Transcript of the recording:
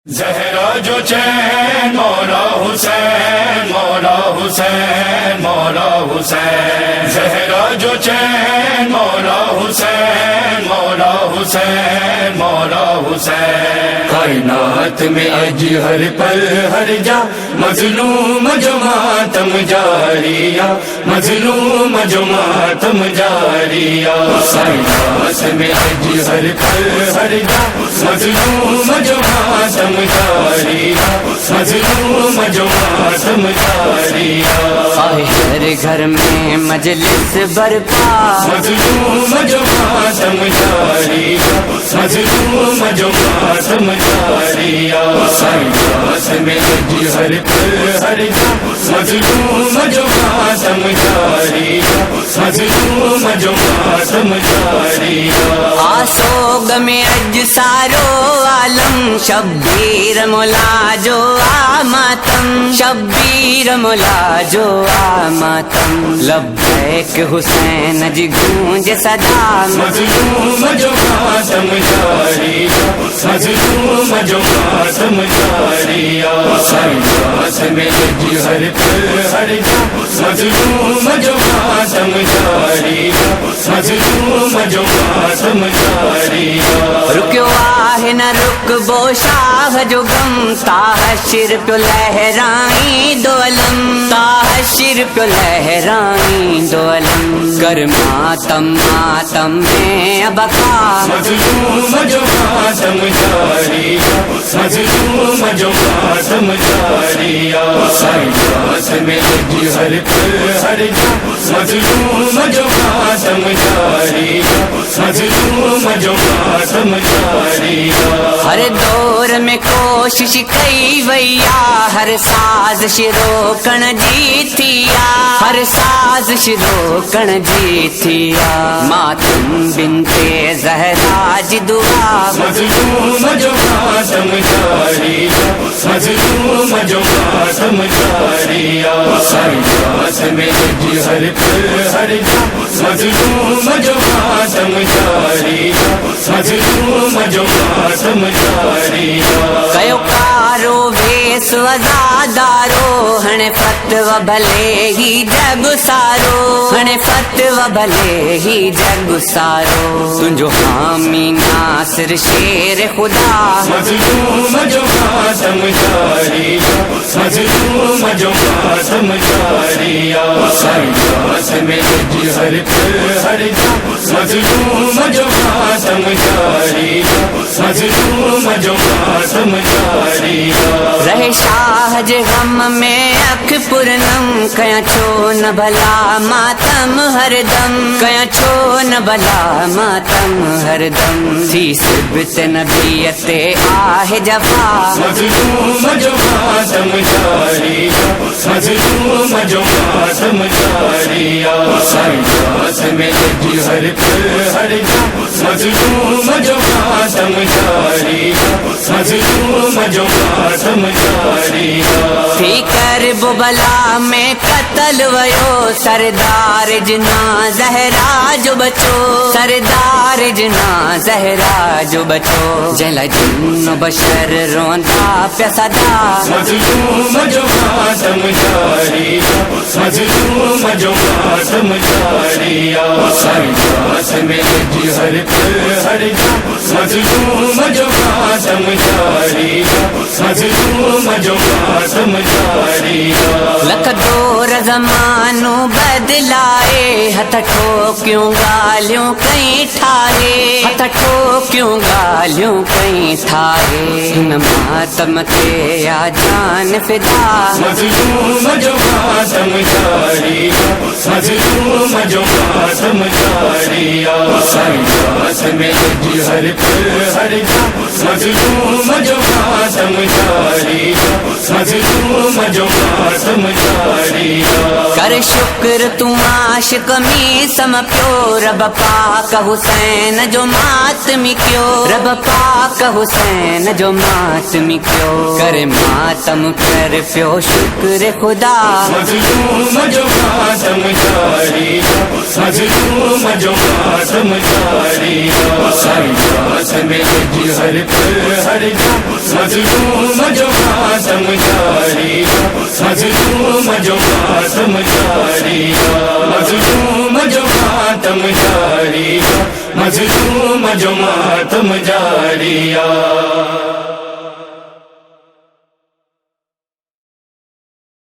जहरा जो चैन मौला हुसैन मौला हुसैन मौला हुसैन। जहरा जो चैन मौला हुसैन मौला हुसैन मौला हुसैन। कायनात में अज हर पल हर जा मजलूम जो मातम जारिया मजलूम जो मातम जारिया। कायनात में अज हर पल हर जा मजलूम जो मातम जारिया मजलूम जो मातम जारिया। हर घर में मजलिस बरपा मजलूम जो मातम जारिया मजलूम जो मातम जारिया। कायनात में अज हर पल हर जा मजलूम जो मातम जारिया मजलूम जो मातम जारिया। आसोग में अज सारो आलम शब्बीर मुला जो आ मातम शब्बीर मुला जो आ मातम। लब्बैक हुसैन जी गूंज सदा मजलूम जो मातम जारिया मजलूम जो मातम जारिया। कायनात में अज हर पल हर जा मजलूम जो मातम जारिया मजलूम जो मातम जारिया। रुक्यो आहे न रुकबो शाह जो गम ताह शिर प्यो लहराई दोलम ताह शिर प्यो लहराई दोलम। कर मातम मातम में अबका मजलूम जो मातम जारिया मजलूम जो मातम जारिया। कायनात में अज हर पल हर जा मजलूम जो मातम जारिया मजलूम जो मातम जारिया। हर दौर में कोशिश कई वैया हर साजिश रोकण जी थिया हर साजिश रोकण जी थिया। मातम बिनते ज़हरा जी दुआ मजलूम जो मातम जारिया मजलूम जो मातम जारिया। कायनात में अज हर पल हर जा मजलूम जो मातम जारिया मजलूम जो मातम जारिया। कयो कारो वेस वज़ादारो हणे फतवा भले ही जग सारो हणे फतवा भले ही जग सारो। तुंजो हामी नासिर शेर खुदा मजलूम जो मातम जारिया मजलूम जो मातम जारिया। कायनात में अज हर पल हर जा मजलूम जो मातम जारिया मजलूम जो मातम जारिया। रहे शाह जे गम में अख पुरनम कया छो न भला मातम हरदम कया छो न भला मातम हरदम। थी सिबत नबियत आहे जफा मजलूम जो मातम जारिया मजलूम जो मातम जारिया। कायनात में अज हर पल हर जा मजलूम जो मातम जारिया मजलूम जो मातम जारिया। थी कर बुबला में कतल वयो सरदार जना ज़हरा जो बचो सरदार जना ज़हरा जो बचो। जला जिन्न बशर रोंदा प्या सदा मजलूम जो मातम जारिया मजलूम जो मातम जारिया। कायनात में अज हर पल हर जा मजलूम जो मातम जारिया मजलूम जो मातम जारिया। लख दौर ज़मानो बदलाए हथ ठोकियूं ॻाल्हियूं कई ठाहे हथ ठोकियूं ॻाल्हियूं कई ठाहे। हिन मातम ते या जान फिदा मजलूम जो मातम जारिया मजलूम जो मातम जारिया। कायनात में अज हर पल हर जा मजलूम जो मातम जारिया मजलूम जो मातम जारिया। कर शुक्र तू आशिक में सम प्यो रब पाक हुसैन जो मातमी क्यो रब पाक हुसैन जो मातमी क्यो। करे मातम कर प्यो शुक्र खुदा मजलूम जो मातम जारिया मजलूम जो मातम जारिया। कायनात में अज हर पल हर जा मजलूम जो मातम जारिया मजलूम जो मातम जारिया मजलूम जो मातम जारिया मजलूम जो मातम जारिया